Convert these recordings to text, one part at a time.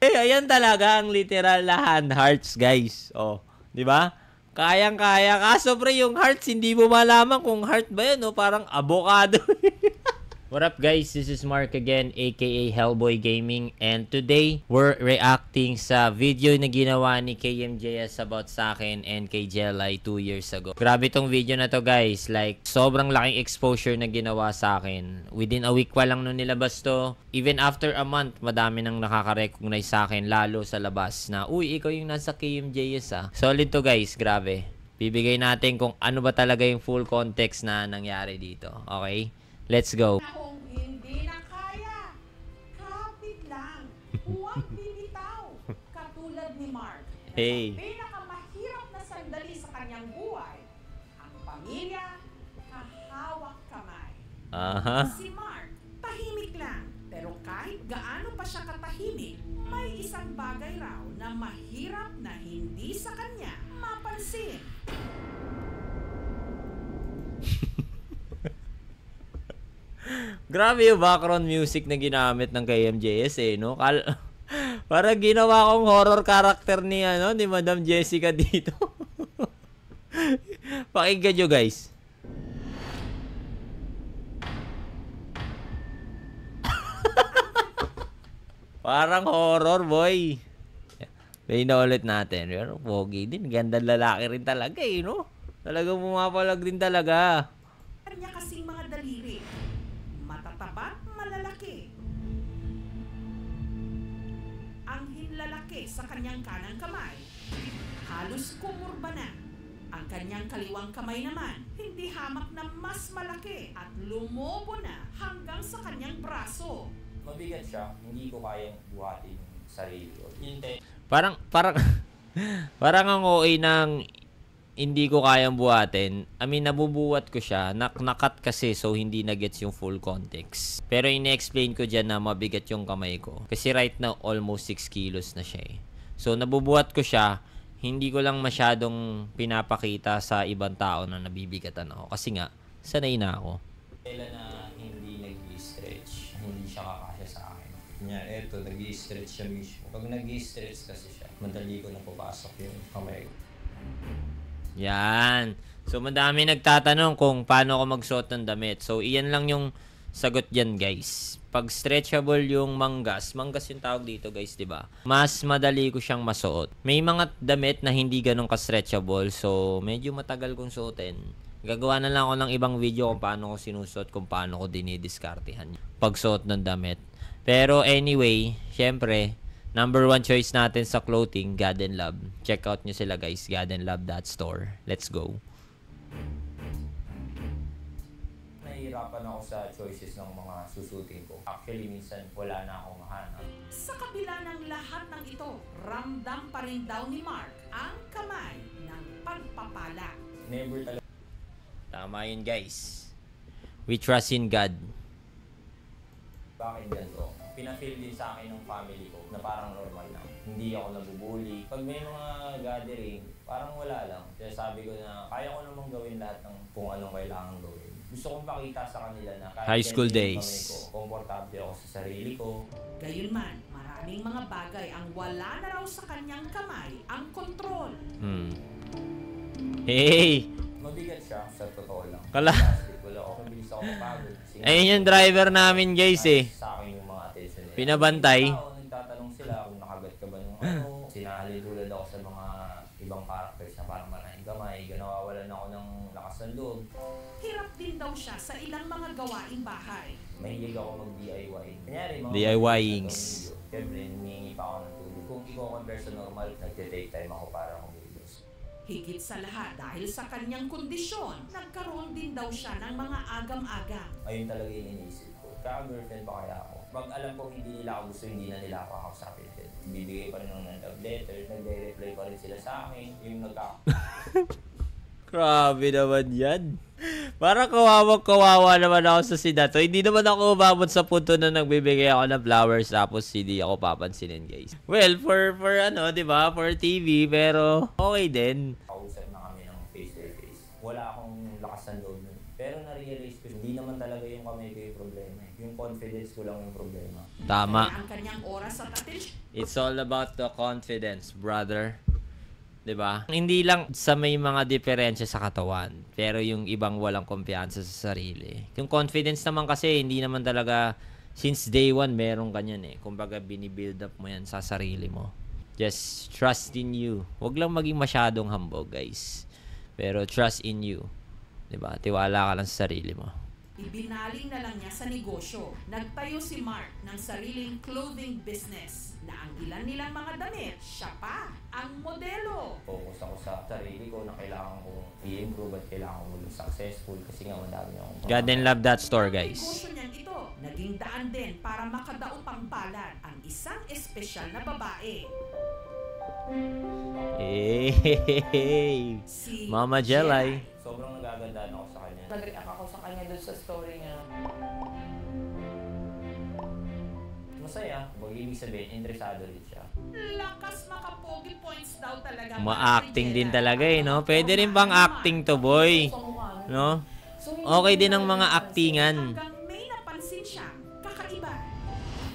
Eh, ayan talaga ang literal na hand hearts, guys. Oh, di ba? Kayang-kaya. Kaso pre, yung hearts, hindi mo malaman kung heart ba yun, no? Parang avocado. What up guys, this is Mark again, aka Hellboy Gaming, and today we're reacting sa video na ginawa ni KMJS about sa akin and kay Jelay 2 years ago. Grabe tong video na to guys, like sobrang laking exposure na ginawa sa akin. Within a week pa lang nung nilabas to, even after a month, madami nang nakaka-recognize sa akin, lalo sa labas na, uy, ikaw yung nasa KMJS ah. Solid to guys, grabe. Bibigay natin kung ano ba talaga yung full context na nangyari dito, okay? Let's go. Kung hindi na kaya, kapit lang, huwag bibitaw. Katulad ni Mark, na Hey. sa pinakamahirap na sandali sa kanyang buhay, ang pamilya, kahawak kamay. Si Mark, tahimik lang. Pero kahit gaano pa siya katahimik, may isang bagay raw na mahirap na hindi sa kanya mapansin. Grabe yung background music na ginamit ng KMJS eh, no? Parang ginawa kong horror character ni, ni Madam Jessica dito. Pakinggan nyo guys. Parang horror boy. Play na ulit natin. Pero pogi din. Gandang lalaki rin talaga eh, no? Talagang pumapalag din talaga. Kanya kasing mga daliri. Matataba, malalaki. Ang hinlalaki sa kanyang kanang kamay, halos kumurba na. Ang kanyang kaliwang kamay naman, hindi hamak na mas malaki at lumobo na hanggang sa kanyang braso. Mabigat siya, hindi ko kayang buhatin yung sarili ko. Parang parang ang OA ng hindi ko kayang buhatin. I mean, nabubuhat ko siya. Nakat kasi so hindi na gets yung full context. Pero ine-explain ko dyan na mabigat yung kamay ko. Kasi right now, almost 6 kilos na siya eh. So, nabubuhat ko siya. Hindi ko lang masyadong pinapakita sa ibang tao na nabibigatan ako. Kasi nga, sanay na ako. Kailan na hindi nag-i-stretch, hindi siya kakasya sa akin. Kanya, eto, nag-i-stretch siya mismo. Pag nag-i-stretch kasi siya, madali ko na papasok yung kamay ko. Yan. So, madami nagtatanong kung paano ako magsuot ng damit. So, iyan lang yung sagot dyan, guys. Pag stretchable yung manggas yung tawag dito, guys, diba? Mas madali ko siyang masuot. May mga damit na hindi ganun ka-stretchable. So, medyo matagal kong suotin. Gagawa na lang ako ng ibang video kung paano ko sinusuot, kung paano ko dinidiskartehan pagsuot ng damit. Pero anyway, syempre, number 1 choice natin sa clothing, God and Love. Check out nyo sila guys, godandlove.store. Let's go. Nahihirapan ako sa choices ng mga susutin ko. Actually, minsan wala na akong mahanap. Sa kabila ng lahat ng ito, ramdam pa rin daw ni Mark ang kamay ng pagpapala. Never talaga. Tama yun guys. We trust in God. Bakit ganito? Pina-feel din sa akin ng family ko na parang normal lang. Hindi ako nabubuli. Pag may mga gathering, parang wala lang. Kaya sabi ko na kaya ko namang gawin lahat ng kung anong kailangan gawin. Gusto kong pakita sa kanila na kahit High school ganito yung days. kamay ko, komportable ako sa sarili ko. Gayunman, maraming mga bagay ang wala na raw sa kanyang kamay ang kontrol. Hey! Mabigat siya sa totoo lang. Kala- Wala ako, mabilis ako mapagod. Ayun yung driver namin guys eh. Sa akin yung mga attention nila. Pinabantay. Yung tao, nagtatanong sila kung nakagat ka ba ng ano. Sinahalintulad ako sa mga ibang characters na parang manahing gamay. Nawawalan ako ng lakas ng loob. Hirap din daw siya sa ilang mga gawaing bahay. Mahilig ako mag-DIY. Kanyari, mga DIYings. Siyempre, humihingi pa ako ng tulong. Kung i-compare sa normal, nagte-take time ako para kumilos. Higit sa lahat dahil sa kanyang kondisyon, nagkaroon din daw siya ng mga agam-agam. Ayun talaga yung iniisip ko. Kaka-girlfriend pa kaya ako? Pag alam kong hindi nila ako gusto, hindi na nila ako kakausapin. Bibigay pa rin ng love letter, nagre-reply pa rin sila sa akin. Yung Grabe naman yan. Parang kawawa naman ako sa sinato. Hindi naman ako umabot sa punto na nagbibigay ako ng flowers tapos hindi ako papansinin guys. Well, for ano, 'di ba? For TV, pero okay din. Kausap na kami ng face-to-face. Wala akong lakas ng loob nun. Pero na-realize ko, hindi naman talaga yung kamay ko yung problema. Yung confidence ko lang yung problema. Tama. Kaya ang kanyang oras at atensyon It's all about the confidence, brother. 'Di ba? Hindi lang sa may mga diferensya sa katawan, pero yung ibang walang kumpiyansa sa sarili. Yung confidence naman kasi, hindi naman talaga since day one meron kanyan eh. Kumbaga binibuild up mo yan sa sarili mo. Just trust in you. Huwag lang maging masyadong hambog, guys. Pero trust in you. 'Di ba? Tiwala ka lang sa sarili mo. ibinaling na lang niya sa negosyo. Nagtayo si Mark ng sariling clothing business na ang ilan nilang mga damit, siya pa ang modelo. Focus ako sa sarili ko na kailangan kong i-improve at kailangan kong maging successful kasi nga madami akong God and love that store, Ang guys. negosyo niyang ito, naging daan din para makadaupang palad ang isang espesyal na babae. Hey, Si Mama Jelay. sobrang nagagandaan ako sa kanya. Nag-react ako sa kanya doon sa story niya. Masaya, pag ibig sabihin, interesado rin siya. Lakas makapogi points daw talaga. Ma-acting din talaga eh, no? Pwede rin bang acting to, boy? Sa mukha. No? So, hindi Okay ko din ang na mga napansin. actingan. Hanggang may napansin siyang kakaiba.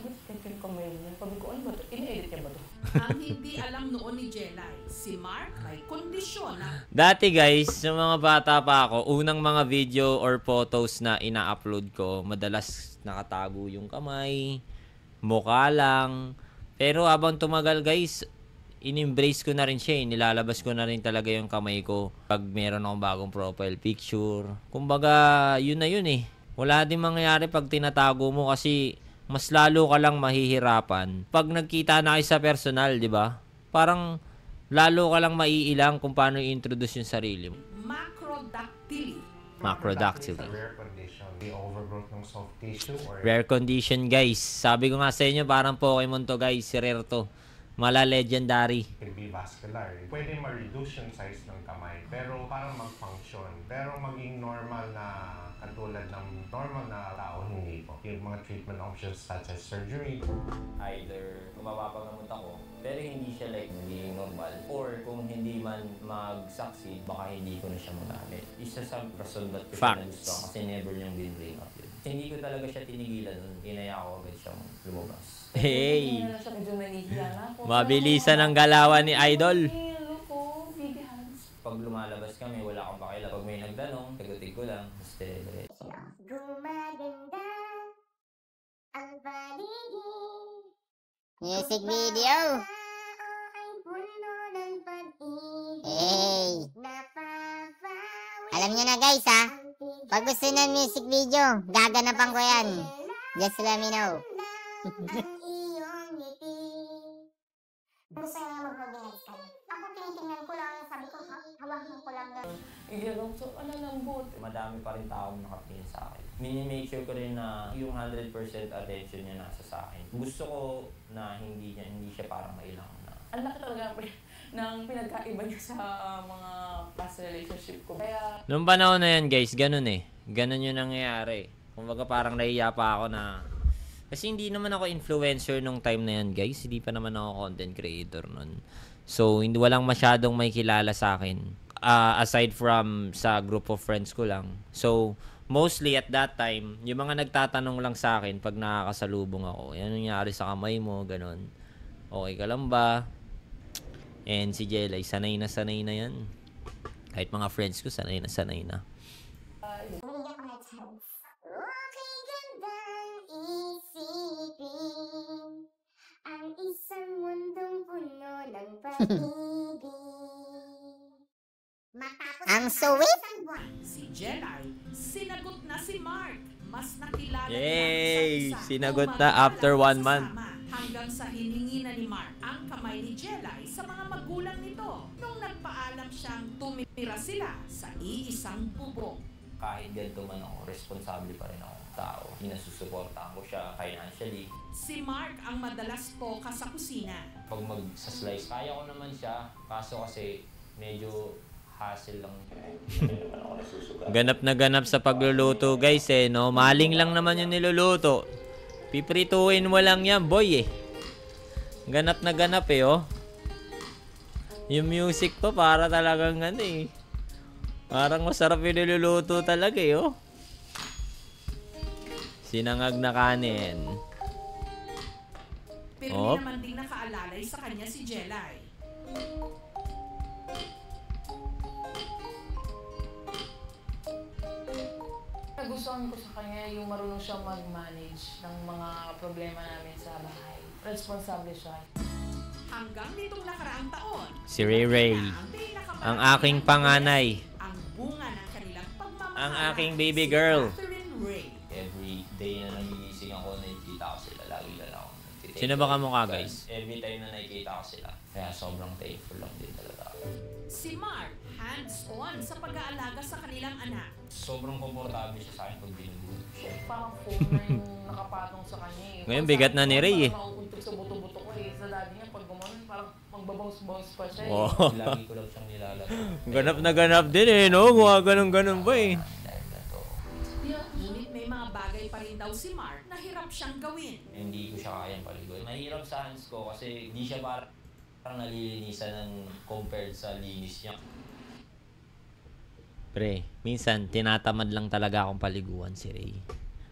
Ba't thinking kamay niya? Sabi ko, ano ba ito? In-edit niya ba ito? Ang hindi alam noon ni Jelay, si Mark may kondisyon na Dati guys, sa mga bata pa ako, unang mga video or photos na ina-upload ko, madalas nakatago yung kamay, mukha lang. Pero habang tumagal guys, in-embrace ko na rin siya eh. Nilalabas ko na rin talaga yung kamay ko pag meron akong bagong profile picture. Kumbaga, yun na yun eh. Wala din mangyayari pag tinatago mo kasi mas lalo ka lang mahihirapan. Pag nagkita na kayo sa personal, di ba? Parang lalo ka lang maiilang kung paano i-introduce yung sarili mo. macrodactyly. Macrodactyly. Is a rare condition. The overgrowth ng soft tissue or Rare condition, guys. Sabi ko nga sa inyo, parang Pokemon to, guys. Rare to. Mala legendary. can be vascular. Pwede ma-reduce yung size ng kamay, pero parang mag-function. Pero maging normal na katulad ng normal na tao, hindi po. Yung mga treatment options such as surgery. Either mapapagamot ako, pero hindi siya like magiging normal. Or kung hindi man mag-succeed, baka hindi ko na siya magamit. Isa sa rason ba't ko siya Facts. nagustuhan kasi never niyang bin-bring up yun. Hindi ko talaga siya tinigilan nun. Inaya ko agad siyang lumabas. Hey! Hindi na siya medyo nahihiya na ako. Mabilisan ang galawan ni Idol. Hello ko, big hands. Pag lumalabas kami, wala akong pakila. Pag may nagtanong, tagutig ko lang. Basta Gumaganda ang paligid. Music video. Ay puno ng pag-ibig. Hey. Alam nyo na guys ha. Pag gusto nyo ng music video, gaganapan ko yan. Just let me know. Gusto nyo mag-organize kayo. Ako tinitingnan ko lang, sabi ko, hawakin ko lang. Iyan, so ano lambot. madami pa rin taong nakatingin sa akin. Mini-make sure ko rin na yung 100% attention niya nasa sa akin. Gusto ko na hindi siya parang mailang na. Ang laki talaga ng pinagkaiba niya sa mga past relationship ko. Kaya, Noong panahon na yan, guys, ganun eh. Ganun yung nangyayari. Kumbaga parang nahiya pa ako na... Kasi hindi naman ako influencer nung time na yan, guys. Hindi pa naman ako content creator nun. So, hindi walang masyadong may kilala sa akin. Aside from sa group of friends ko lang. So, mostly at that time, yung mga nagtatanong lang sa akin pag nakakasalubong ako, yan nangyari sa kamay mo, ganun. Okay ka lang ba? And si Jelay, sanay na yan. Kahit mga friends ko, sanay na. Binigyan ko na chance. Okay gandang isipin ang isang mundong puno ng pag-ibig. Ang sweet! Si Jelay, sinagot na si Mark. Mas nakilala Yay! nila ang isa't isa Sinagot nung na magkalang after 1 month. magsasama. Hanggang sa hiningi na ni Mark ang kamay ni Jelay sa mga magulang nito nung nagpaalam siyang tumira sila sa iisang bubong. Kahit ganito man ako, responsable pa rin ako tao. Inasusuportahan ko siya financially. Si Mark ang madalas poka sa kusina. Pag mag-slice, kaya ko naman siya. Kaso kasi medyo hassle lang. Hindi naman ako nasusugat. Ganap sa pagluluto, guys, eh, no? Maling lang naman yung niluluto. Piprituin mo lang yan, boy, eh. Ganap eh, oh. Yung music pa, para talagang ano, eh. Parang masarap yung niluluto talaga, eh, oh. Sinangag na kanin. Pero Op. hindi naman din nakaalalay sa kanya si Jelay. Nagustuhan ko sa kanya yung marunong siyang mag-manage ng mga problema namin sa bahay. Responsable siya. Hanggang nitong nakaraang taon, Si Ray Ray. Ang aking panganay. ang bunga ng kanilang pagmamahal. Ang aking baby girl. Catherine Ray. Every day na nagigising ako, nakikita ko sila. Lagi lang ako nagtitake. Sino ba kamukha, guys? Every time na nakikita ko sila. Kaya sobrang thankful lang din talaga ako. Si Mark, hands-on sa pag-aalaga sa kanilang anak. Sobrang komportable siya sa akin pag binubulog siya. Parang phone na yung nakapatong sa kanya eh. Ngayon, bigat na ni Ray eh. Parang nauuntog sa buto-buto ko eh. Sa daddy niya, pag gumanon, parang magbabounce-bounce pa siya eh. Oh. Lagi ko lang siyang nilalaro. Ganap na ganap din eh, no? Mga ganun-ganun ba eh. Dahil na to. Ngunit may mga bagay pa rin daw si Mark na hirap siyang gawin. Hindi ko siya kayang paliguan. Mahirap sa hands ko kasi di siya parang nalilinisan ng compared sa linis niya. Pre, minsan tinatamad lang talaga akong paliguan si Ray.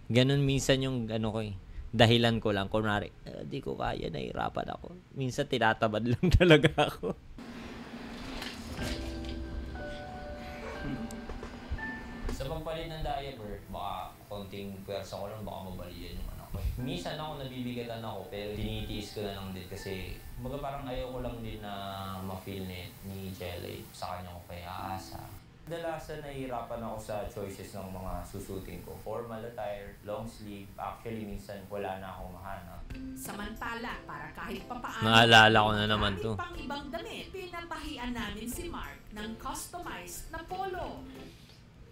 Ganun minsan yung ano ko eh. Dahilan ko lang. Kunwari, di ko kaya, nahirapan ako. Minsan tinatamad lang talaga ako. Sa pagpalit ng diaper, baka konting pwersa ko lang, baka mabalian yung anak ko. Minsan ako nabibigatan ako, pero tinitiis ko na lang din kasi baga parang ayaw ko lang din na ma-feel ni Jelly sa kanya ko kaya aasa. Kadalasan nahihirapan ako sa choices ng mga susutin ko. Formal attire, long sleeve, actually minsan wala na akong mahanap. Samantala, para kahit papaano, Naalala ko na naman to. pang ibang damit, pinatahian namin si Mark ng customized na polo.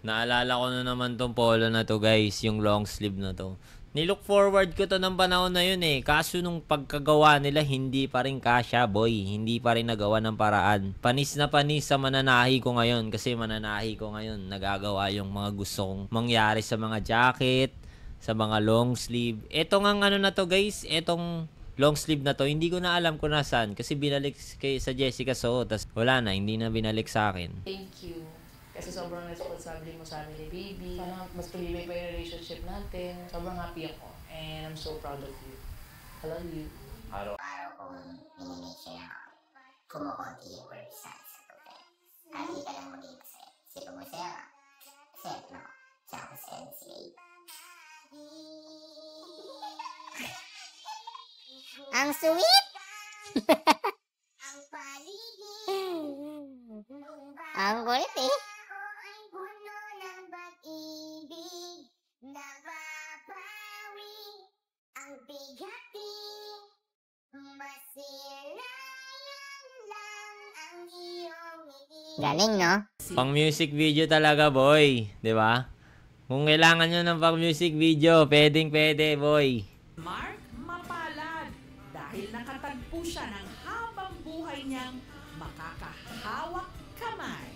Naalala ko na naman tong polo na to guys, yung long sleeve na to. Nilook forward ko to ng panahon na yun eh. Kaso nung pagkagawa nila, hindi pa rin kasya boy. Hindi pa rin nagawa ng paraan. Panis na panis sa mananahi ko ngayon. Kasi mananahi ko ngayon, nagagawa yung mga gusto kong mangyari sa mga jacket, sa mga long sleeve. Etong ang ano na to guys, etong long sleeve na to, hindi ko na alam kung nasaan. Kasi binalik kay sa Jessica suot. Tas wala na, hindi na binalik sa akin. Thank you. Kasi sobrang responsable mo sa amin ni baby. Sana mas pahibay pa yung relationship natin. Sobrang happy ako. And I'm so proud of you. I love you. Araw kong minimake sure na kumukonti yung work sa tubig. At hindi ka lang maging masaya. Sino mo masaya ka? Masaya no? Tsaka masaya si Ray. Ang sweet! Ang kulit eh. Galing, no? Pang music video talaga, boy. 'Di ba? Kung kailangan nyo ng pang music video, pwedeng-pwede, boy. Mark mapalad dahil nakatagpo siya ng habang buhay niyang makakahawak kamay.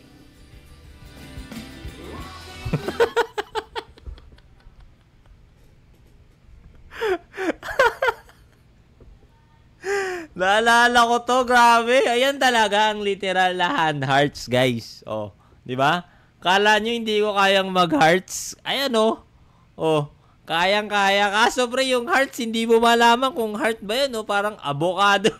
Naalala ko to, grabe. Ayan talaga ang literal na hand hearts, guys. Oh, 'di ba? Kala nyo hindi ko kayang mag-hearts. Ayan oh. Oh, kayang-kaya. Kaso pre, yung hearts, hindi mo malaman kung heart ba yan, oh. Parang avocado.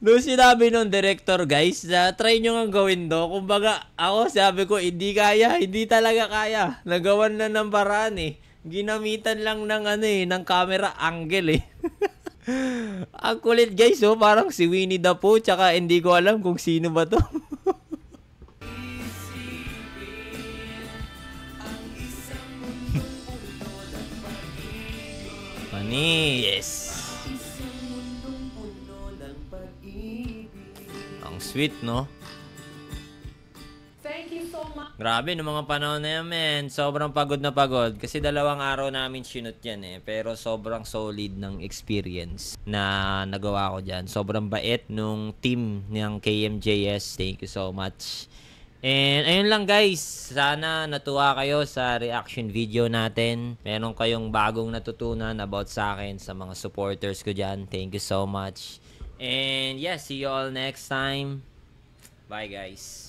Noong sinabi nung director, guys, na try nyo nga gawin do. Kumbaga, ako sabi ko, hindi kaya. Hindi talaga kaya. Nagawan na ng paraan eh. Ginamitan lang ng ano eh, ng camera angle eh. Ang kulit guys, oh, parang si Winnie the Pooh, tsaka hindi ko alam kung sino ba to. Yes. Ang sweet, no? Thank you so much. Grabe, no mga panahon na yan, men. Sobrang pagod na pagod. Kasi 2 araw namin sinut yan eh. Pero sobrang solid ng experience na nagawa ko dyan. Sobrang bait nung team ng KMJS. Thank you so much. And ayun lang guys. Sana natuwa kayo sa reaction video natin. Meron kayong bagong natutunan about sa akin, sa mga supporters ko dyan. Thank you so much. And yeah, see you all next time. Bye guys.